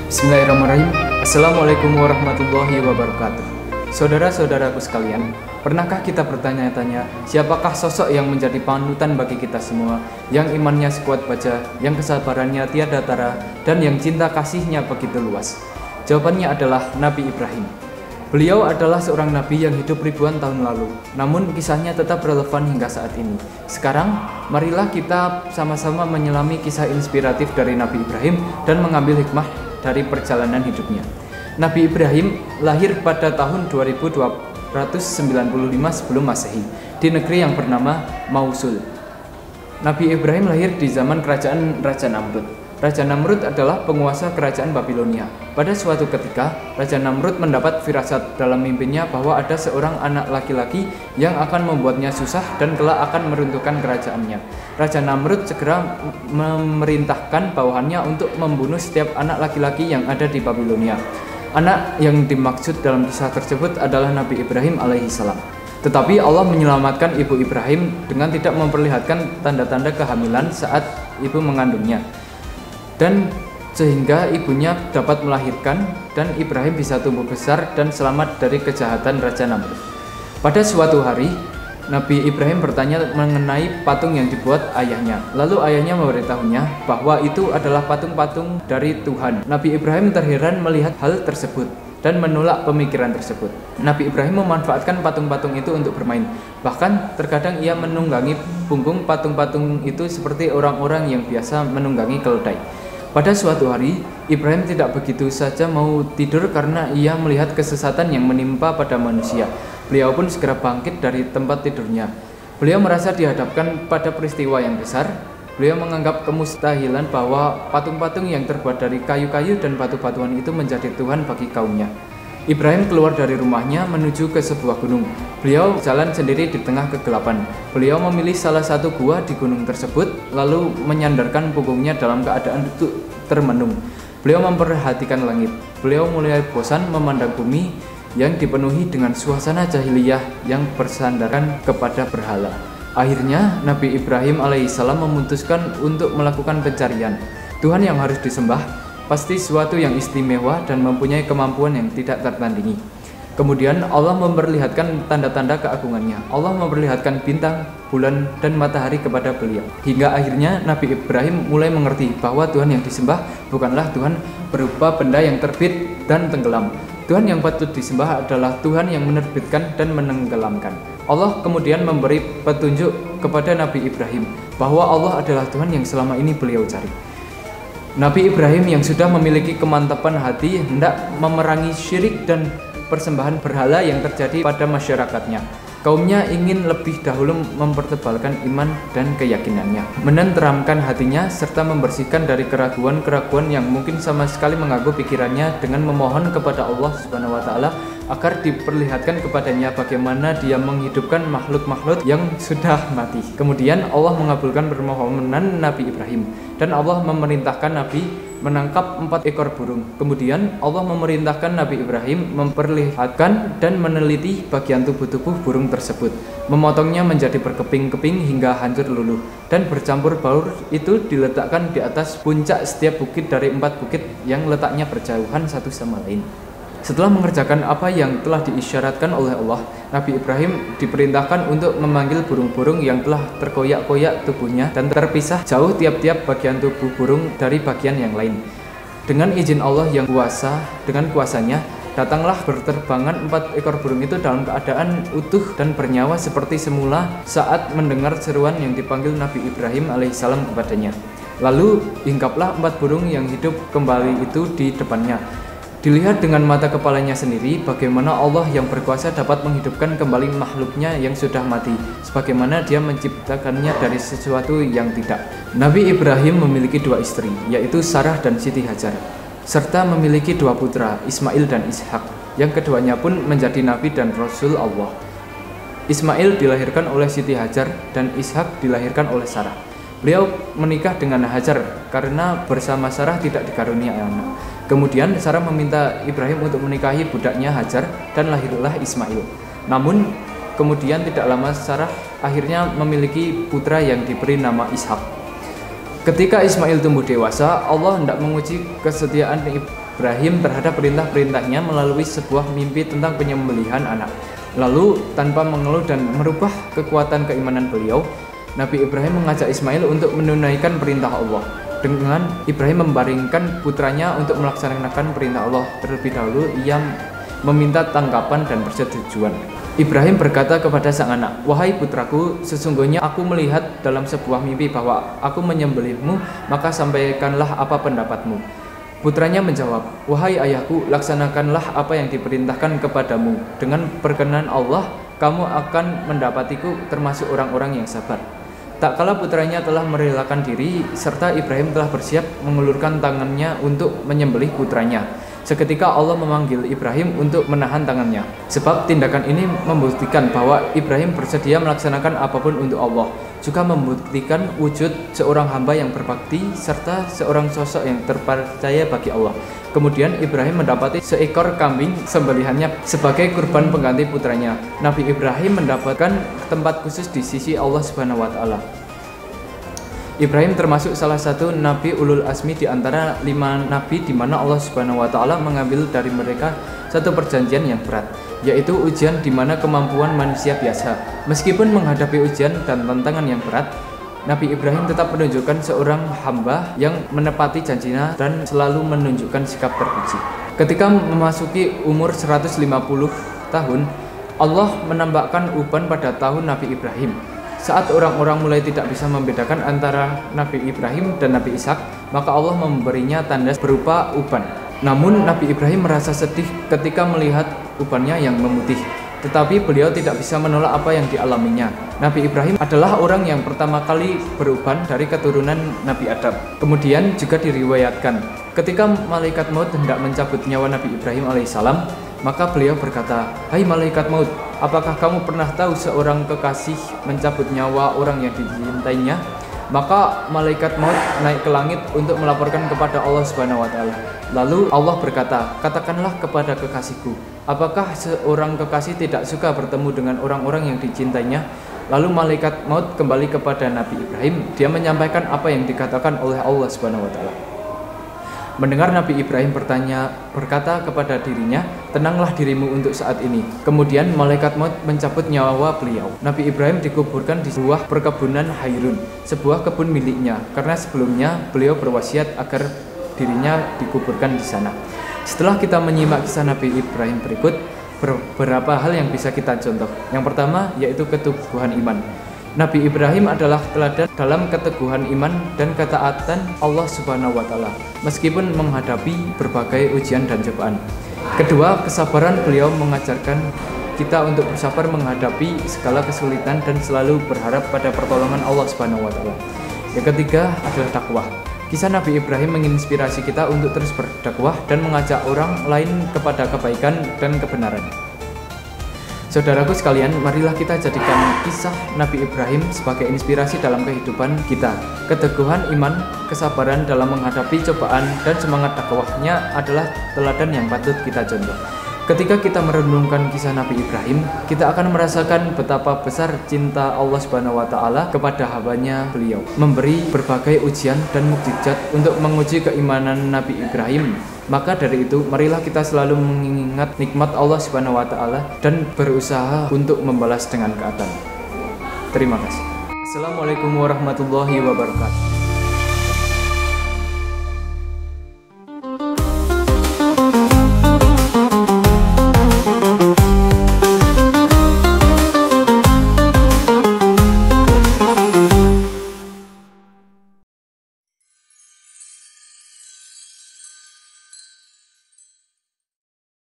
Bismillahirrahmanirrahim. Assalamualaikum warahmatullahi wabarakatuh. Saudara-saudaraku sekalian, pernahkah kita bertanya-tanya, siapakah sosok yang menjadi panutan bagi kita semua, yang imannya sekuat baja, yang kesabarannya tiada tara, dan yang cinta kasihnya begitu luas? Jawabannya adalah Nabi Ibrahim. Beliau adalah seorang nabi yang hidup ribuan tahun lalu, namun kisahnya tetap relevan hingga saat ini. Sekarang, marilah kita sama-sama menyelami kisah inspiratif dari Nabi Ibrahim dan mengambil hikmah dari perjalanan hidupnya. Nabi Ibrahim lahir pada tahun 2295 sebelum Masehi di negeri yang bernama Mausul. Nabi Ibrahim lahir di zaman kerajaan Raja Namrud. Raja Namrud adalah penguasa kerajaan Babilonia. Pada suatu ketika, Raja Namrud mendapat firasat dalam mimpinya bahwa ada seorang anak laki-laki yang akan membuatnya susah dan kelak akan meruntuhkan kerajaannya. Raja Namrud segera memerintahkan bawahannya untuk membunuh setiap anak laki-laki yang ada di Babilonia. Anak yang dimaksud dalam kisah tersebut adalah Nabi Ibrahim alaihissalam. Tetapi Allah menyelamatkan ibu Ibrahim dengan tidak memperlihatkan tanda-tanda kehamilan saat ibu mengandungnya, dan sehingga ibunya dapat melahirkan dan Ibrahim bisa tumbuh besar dan selamat dari kejahatan Raja Namrud. Pada suatu hari, Nabi Ibrahim bertanya mengenai patung yang dibuat ayahnya. Lalu ayahnya memberitahunya bahwa itu adalah patung-patung dari Tuhan. Nabi Ibrahim terheran melihat hal tersebut dan menolak pemikiran tersebut. Nabi Ibrahim memanfaatkan patung-patung itu untuk bermain. Bahkan terkadang ia menunggangi punggung patung-patung itu seperti orang-orang yang biasa menunggangi keledai. Pada suatu hari, Ibrahim tidak begitu saja mau tidur karena ia melihat kesesatan yang menimpa pada manusia. Beliau pun segera bangkit dari tempat tidurnya. Beliau merasa dihadapkan pada peristiwa yang besar. Beliau menganggap kemustahilan bahwa patung-patung yang terbuat dari kayu-kayu dan batu-batuan itu menjadi Tuhan bagi kaumnya. Ibrahim keluar dari rumahnya menuju ke sebuah gunung. Beliau jalan sendiri di tengah kegelapan. Beliau memilih salah satu gua di gunung tersebut, lalu menyandarkan punggungnya dalam keadaan duduk termenung. Beliau memperhatikan langit. Beliau mulai bosan memandang bumi yang dipenuhi dengan suasana jahiliyah yang bersandarkan kepada berhala. Akhirnya Nabi Ibrahim alaihissalam memutuskan untuk melakukan pencarian. Tuhan yang harus disembah pasti sesuatu yang istimewa dan mempunyai kemampuan yang tidak tertandingi. Kemudian Allah memperlihatkan tanda-tanda keagungannya. Allah memperlihatkan bintang, bulan, dan matahari kepada beliau. Hingga akhirnya Nabi Ibrahim mulai mengerti bahwa Tuhan yang disembah bukanlah Tuhan berupa benda yang terbit dan tenggelam. Tuhan yang patut disembah adalah Tuhan yang menerbitkan dan menenggelamkan. Allah kemudian memberi petunjuk kepada Nabi Ibrahim bahwa Allah adalah Tuhan yang selama ini beliau cari. Nabi Ibrahim yang sudah memiliki kemantapan hati hendak memerangi syirik dan persembahan berhala yang terjadi pada masyarakatnya. Kaumnya ingin lebih dahulu mempertebalkan iman dan keyakinannya, menenteramkan hatinya, serta membersihkan dari keraguan-keraguan yang mungkin sama sekali mengganggu pikirannya dengan memohon kepada Allah Subhanahu wa Ta'ala agar diperlihatkan kepadanya bagaimana dia menghidupkan makhluk-makhluk yang sudah mati. Kemudian Allah mengabulkan permohonan Nabi Ibrahim dan Allah memerintahkan Nabi menangkap 4 ekor burung. Kemudian Allah memerintahkan Nabi Ibrahim memperlihatkan dan meneliti bagian tubuh-tubuh burung tersebut, memotongnya menjadi berkeping-keping hingga hancur luluh, dan bercampur baur itu diletakkan di atas puncak setiap bukit dari 4 bukit yang letaknya berjauhan satu sama lain. Setelah mengerjakan apa yang telah diisyaratkan oleh Allah, Nabi Ibrahim diperintahkan untuk memanggil burung-burung yang telah terkoyak-koyak tubuhnya dan terpisah jauh tiap-tiap bagian tubuh burung dari bagian yang lain. Dengan izin Allah yang kuasa, dengan kuasanya, datanglah berterbangan 4 ekor burung itu dalam keadaan utuh dan bernyawa seperti semula saat mendengar seruan yang dipanggil Nabi Ibrahim alaihissalam kepadanya. Lalu hinggaplah 4 burung yang hidup kembali itu di depannya. Dilihat dengan mata kepalanya sendiri bagaimana Allah yang berkuasa dapat menghidupkan kembali makhluknya yang sudah mati, sebagaimana dia menciptakannya dari sesuatu yang tidak. Nabi Ibrahim memiliki 2 istri, yaitu Sarah dan Siti Hajar, serta memiliki 2 putra, Ismail dan Ishak, yang keduanya pun menjadi Nabi dan Rasul Allah. Ismail dilahirkan oleh Siti Hajar dan Ishak dilahirkan oleh Sarah. Beliau menikah dengan Hajar karena bersama Sarah tidak dikaruniai anak. Kemudian Sarah meminta Ibrahim untuk menikahi budaknya Hajar dan lahirlah Ismail. Namun kemudian tidak lama Sarah akhirnya memiliki putra yang diberi nama Ishak. Ketika Ismail tumbuh dewasa, Allah hendak menguji kesetiaan Ibrahim terhadap perintah-perintahnya melalui sebuah mimpi tentang penyembelihan anak. Lalu tanpa mengeluh dan merubah kekuatan keimanan beliau, Nabi Ibrahim mengajak Ismail untuk menunaikan perintah Allah. Dengan Ibrahim membaringkan putranya untuk melaksanakan perintah Allah, terlebih dahulu ia meminta tanggapan dan persetujuan. Ibrahim berkata kepada sang anak, "Wahai putraku, sesungguhnya aku melihat dalam sebuah mimpi bahwa aku menyembelihmu, maka sampaikanlah apa pendapatmu." Putranya menjawab, "Wahai ayahku, laksanakanlah apa yang diperintahkan kepadamu. Dengan perkenan Allah, kamu akan mendapatiku termasuk orang-orang yang sabar." Tak kala putranya telah merelakan diri, serta Ibrahim telah bersiap mengulurkan tangannya untuk menyembelih putranya, seketika Allah memanggil Ibrahim untuk menahan tangannya. Sebab tindakan ini membuktikan bahwa Ibrahim bersedia melaksanakan apapun untuk Allah, juga membuktikan wujud seorang hamba yang berbakti serta seorang sosok yang terpercaya bagi Allah. Kemudian Ibrahim mendapati seekor kambing sembelihannya sebagai kurban pengganti putranya. Nabi Ibrahim mendapatkan tempat khusus di sisi Allah Subhanahu wa taala. Ibrahim termasuk salah satu nabi ulul azmi di antara 5 nabi di mana Allah Subhanahu wa taala mengambil dari mereka satu perjanjian yang berat, yaitu ujian di mana kemampuan manusia biasa. Meskipun menghadapi ujian dan tantangan yang berat, Nabi Ibrahim tetap menunjukkan seorang hamba yang menepati janjinya dan selalu menunjukkan sikap terpuji. Ketika memasuki umur 150 tahun, Allah menambahkan uban pada tahun Nabi Ibrahim. Saat orang-orang mulai tidak bisa membedakan antara Nabi Ibrahim dan Nabi Ishak, maka Allah memberinya tanda berupa uban. Namun Nabi Ibrahim merasa sedih ketika melihat ubannya yang memutih. Tetapi beliau tidak bisa menolak apa yang dialaminya. Nabi Ibrahim adalah orang yang pertama kali beruban dari keturunan Nabi Adam. Kemudian juga diriwayatkan, ketika malaikat maut hendak mencabut nyawa Nabi Ibrahim alaihissalam, maka beliau berkata, "Hai malaikat maut, apakah kamu pernah tahu seorang kekasih mencabut nyawa orang yang dicintainya?" Maka malaikat maut naik ke langit untuk melaporkan kepada Allah Subhanahu wa taala. Lalu Allah berkata, "Katakanlah kepada kekasihku, apakah seorang kekasih tidak suka bertemu dengan orang-orang yang dicintainya?" Lalu malaikat maut kembali kepada Nabi Ibrahim. Dia menyampaikan apa yang dikatakan oleh Allah Subhanahu wa taala. Mendengar Nabi Ibrahim berkata kepada dirinya, "Tenanglah dirimu untuk saat ini." Kemudian malaikat maut mencabut nyawa beliau. Nabi Ibrahim dikuburkan di sebuah perkebunan Hairun, sebuah kebun miliknya, karena sebelumnya beliau berwasiat agar dirinya dikuburkan di sana. Setelah kita menyimak kisah Nabi Ibrahim berikut, beberapa hal yang bisa kita contoh. Yang pertama yaitu keteguhan iman. Nabi Ibrahim adalah teladan dalam keteguhan iman dan ketaatan Allah Subhanahu wa taala meskipun menghadapi berbagai ujian dan cobaan. Kedua, kesabaran beliau mengajarkan kita untuk bersabar menghadapi segala kesulitan dan selalu berharap pada pertolongan Allah Subhanahu wa taala. Yang ketiga adalah dakwah. Kisah Nabi Ibrahim menginspirasi kita untuk terus berdakwah dan mengajak orang lain kepada kebaikan dan kebenaran. Saudaraku sekalian, marilah kita jadikan kisah Nabi Ibrahim sebagai inspirasi dalam kehidupan kita. Keteguhan iman, kesabaran dalam menghadapi cobaan, dan semangat dakwahnya adalah teladan yang patut kita contoh. Ketika kita merenungkan kisah Nabi Ibrahim, kita akan merasakan betapa besar cinta Allah Subhanahu wa taala kepada hambanya beliau, memberi berbagai ujian dan mukjizat untuk menguji keimanan Nabi Ibrahim. Maka dari itu, marilah kita selalu mengingat nikmat Allah Subhanahu wa taala dan berusaha untuk membalas dengan ketaatan. Terima kasih. Assalamualaikum warahmatullahi wabarakatuh.